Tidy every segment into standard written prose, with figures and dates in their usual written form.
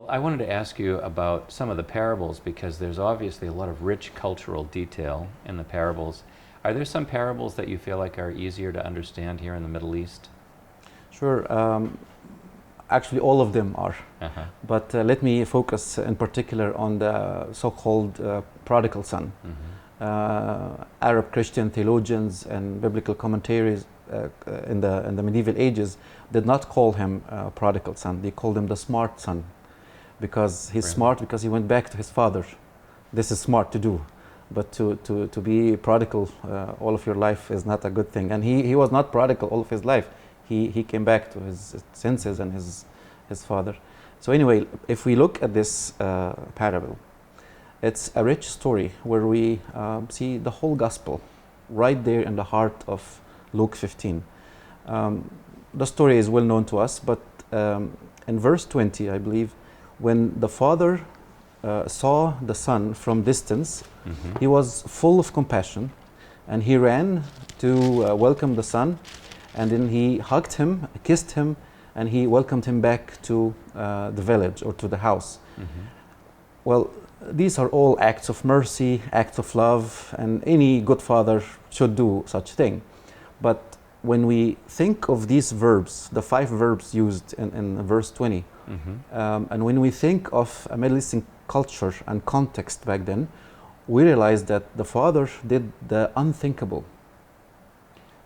I wanted to ask you about some of the parables because there's obviously a lot of rich cultural detail in the parables. Are there some parables that you feel like are easier to understand here in the Middle East? Sure. Actually, all of them are. Uh-huh. But let me focus in particular on the so-called prodigal son. Arab Christian theologians and biblical commentaries in the medieval ages did not call him prodigal son. They called him the smart son, because he's smart because he went back to his father. This is smart to do. But to be prodigal all of your life is not a good thing. And he was not prodigal all of his life. He came back to his senses and his father. So anyway, if we look at this parable, it's a rich story where we see the whole gospel right there in the heart of Luke 15. The story is well known to us, but in verse 20, I believe, when the father saw the son from distance, he was full of compassion, and he ran to welcome the son, and then he hugged him, kissed him, and he welcomed him back to the village or to the house. Well, these are all acts of mercy, acts of love, and any good father should do such thing. But when we think of these verbs, the 5 verbs used in verse 20, and when we think of a Middle Eastern culture and context back then, we realize that the father did the unthinkable.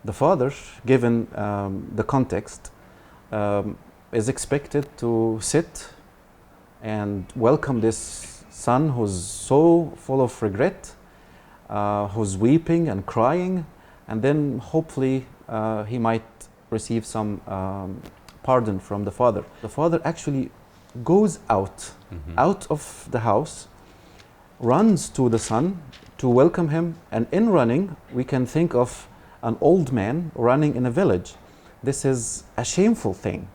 The father, given the context, is expected to sit and welcome this son who's so full of regret, who's weeping and crying, and then hopefully he might receive some pardon from the father. The father actually goes out of the house, runs to the son to welcome him, and in running we can think of an old man running in a village. This is a shameful thing.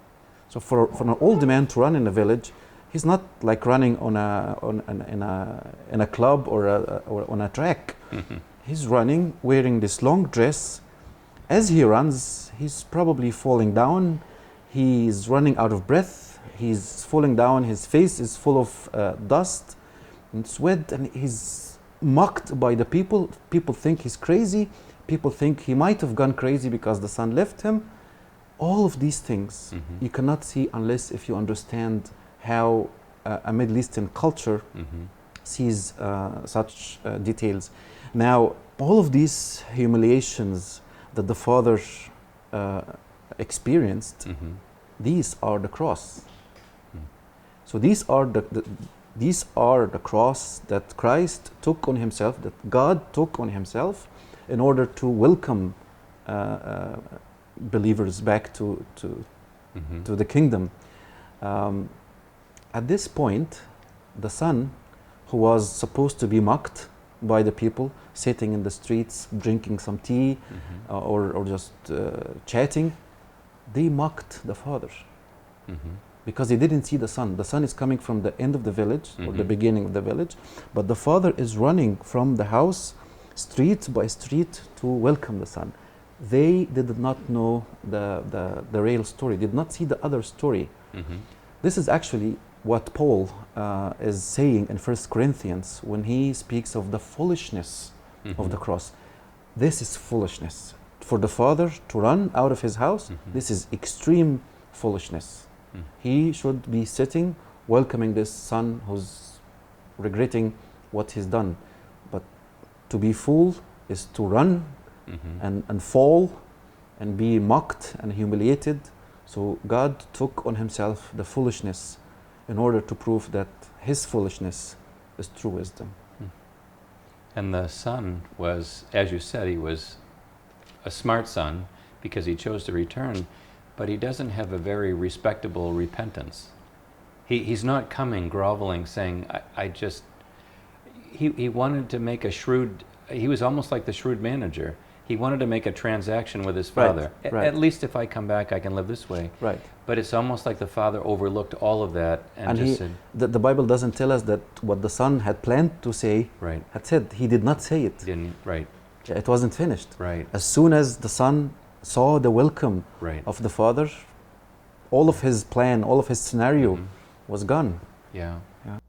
So for an old man to run in a village, he's not like running in a club or on a track. He's running wearing this long dress. As he runs, he's probably falling down. He's running out of breath. He's falling down. His face is full of dust and sweat, and he's mocked by the people. People think he's crazy. People think he might have gone crazy because the son left him. All of these things you cannot see unless if you understand how a Middle Eastern culture sees such details. Now, all of these humiliations that the father experienced, these are the cross. So these are the cross that Christ took on himself, that God took on himself, in order to welcome believers back to the kingdom. At this point, the son, who was supposed to be mocked by the people, sitting in the streets, drinking some tea, or just chatting, they mocked the father because they didn't see the son. The son is coming from the end of the village or the beginning of the village, but the father is running from the house, street by street, to welcome the son. They did not know the real story, did not see the other story. This is actually what Paul is saying in 1 Corinthians when he speaks of the foolishness of the cross. This is foolishness. For the father to run out of his house, this is extreme foolishness. He should be sitting, welcoming this son who's regretting what he's done. But to be fool is to run and fall and be mocked and humiliated. So God took on himself the foolishness in order to prove that his foolishness is true wisdom. And the son was, as you said, he was a smart son because he chose to return, but he doesn't have a very respectable repentance. He's not coming groveling saying, he wanted to make a shrewd, he was almost like the shrewd manager. He wanted to make a transaction with his father. Right. At least if I come back, I can live this way. Right. But it's almost like the father overlooked all of that and just said... The Bible doesn't tell us that what the son had planned to say, had said. He did not say it. Right. It wasn't finished. Right. As soon as the son saw the welcome of the father, all of his plan, all of his scenario was gone. Yeah. Yeah.